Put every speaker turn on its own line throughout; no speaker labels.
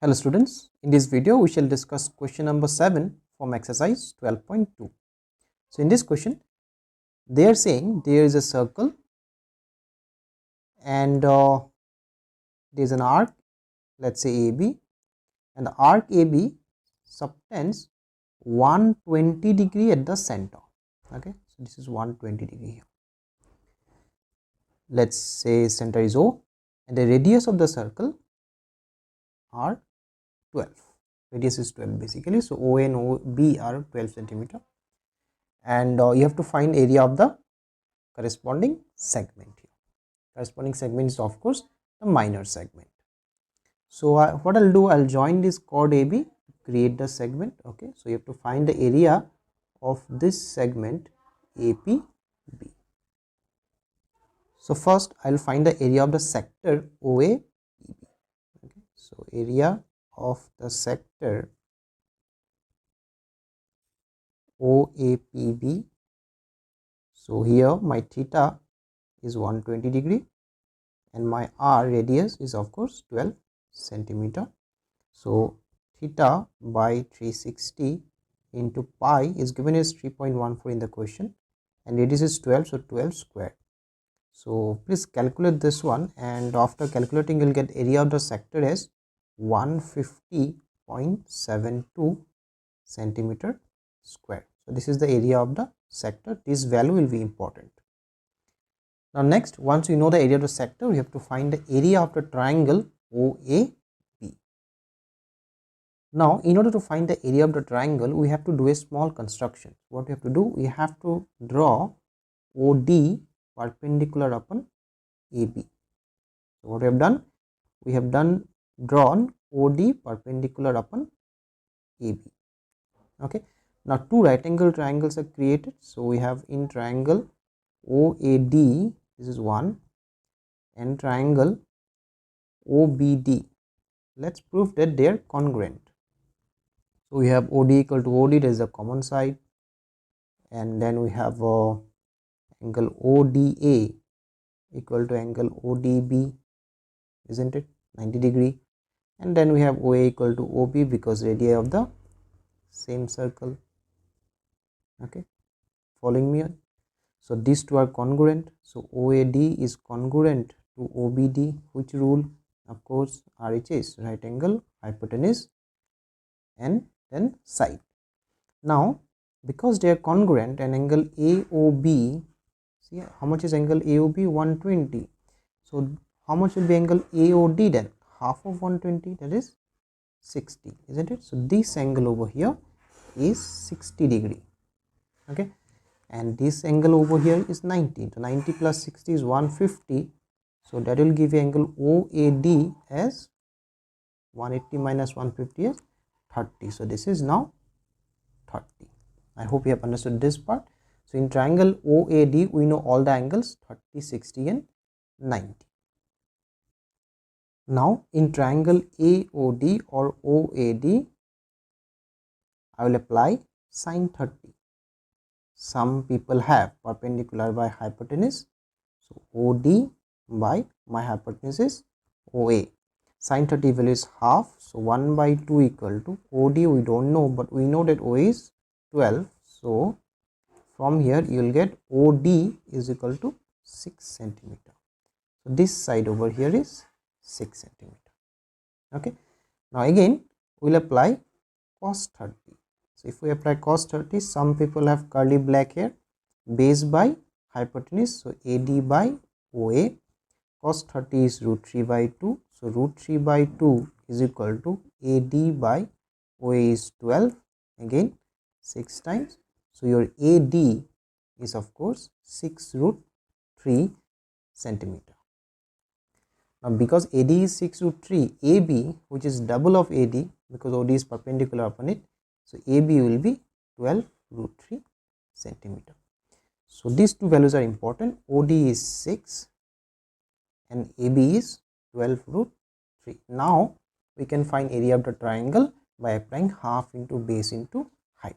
Hello students, in this video we shall discuss question number 7 from exercise 12.2. So in this question they are saying there is a circle and there is an arc, let's say AB, and the arc AB subtends 120 degree at the center. Okay, so this is 120 degree here. Let's say center is O and the radius of the circle are 12. Radius is 12 basically, so O and OB are 12 centimeter, and you have to find area of the corresponding segment here. Corresponding segment is of course the minor segment. So what I'll do, I'll join this chord AB to create the segment. Okay, so you have to find the area of this segment APB. So first I'll find the area of the sector OAPB. Okay, so area of the sector OAPB. So here my theta is 120 degree and my R radius is of course 12 centimeter. So theta by 360 into pi is given as 3.14 in the question, and radius is 12, so 12 square. So please calculate this one, and after calculating you will get area of the sector as 150.72 centimeter square. So this is the area of the sector. This value will be important. Now next, once you know the area of the sector, we have to find the area of the triangle OAB. Now in order to find the area of the triangle, we have to do a small construction. What we have to do, we have to draw OD perpendicular upon AB. So what we have done, we have drawn OD perpendicular upon AB. Okay, now two right angle triangles are created. So we have in triangle OAD, this is one, and triangle OBD. Let's prove that they are congruent. So we have OD equal to OD, that is the common side, and then we have angle ODA equal to angle ODB, isn't it, 90 degree, and then we have OA equal to OB because radii of the same circle. Okay, following me? So these two are congruent, so OAD is congruent to OBD. Which rule? Of course RHS, right angle, hypotenuse, and then side. Now because they are congruent, and angle AOB, see how much is angle AOB? 120. So how much will be angle AOD then? Half of 120, that is 60, isn't it? So this angle over here is 60 degree. Okay, and this angle over here is 90. So 90 plus 60 is 150. So that will give you angle OAD as 180 minus 150 is 30. So this is now 30. I hope you have understood this part. So in triangle OAD we know all the angles 30, 60 and 90. Now in triangle AOD or OAD I will apply sine 30. Some people have perpendicular by hypotenuse, so OD by my hypotenuse is OA. Sine 30 value is half, so 1 by 2 equal to OD we don't know, but we know that OA is 12. So from here you will get OD is equal to 6 centimeter. So this side over here is 6 centimeter. Okay, now again we will apply cos 30. So if we apply cos 30, some people have curly black hair, base by hypotenuse, so AD by OA. Cos 30 is root 3 by 2, so root 3 by 2 is equal to AD by OA is 12, again 6 times. So your AD is of course 6 root 3 centimeter. Now because AD is 6 root 3, AB, which is double of AD because OD is perpendicular upon it, so AB will be 12 root 3 centimeter. So these two values are important. OD is 6 and AB is 12 root 3. Now we can find area of the triangle by applying half into base into height.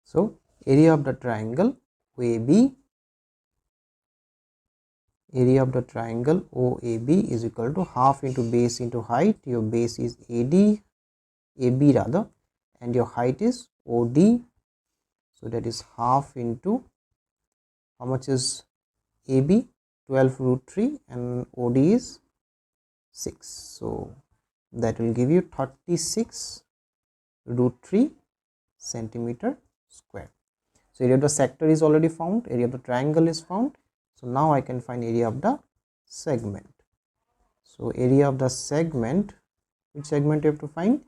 So area of the triangle OAB area of the triangle OAB is equal to half into base into height. Your base is AB rather, and your height is OD. So that is half into, how much is AB? 12 root 3, and OD is 6. So that will give you 36 root 3 centimeter square. So area of the sector is already found, area of the triangle is found. So now I can find area of the segment. So area of the segment, which segment you have to find?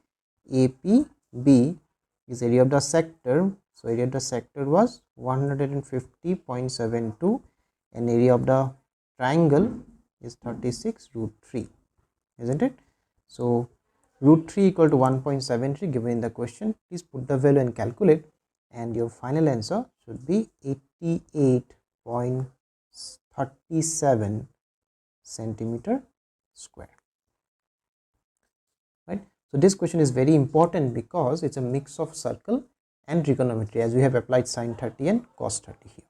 APB is area of the sector. So area of the sector was 150.72, and area of the triangle is 36 root 3, isn't it? So root 3 equal to 1.73 given in the question. Please put the value and calculate, and your final answer should be 88.37 centimeter square. Right. So this question is very important because it's a mix of circle and trigonometry, as we have applied sin 30 and cos 30 here.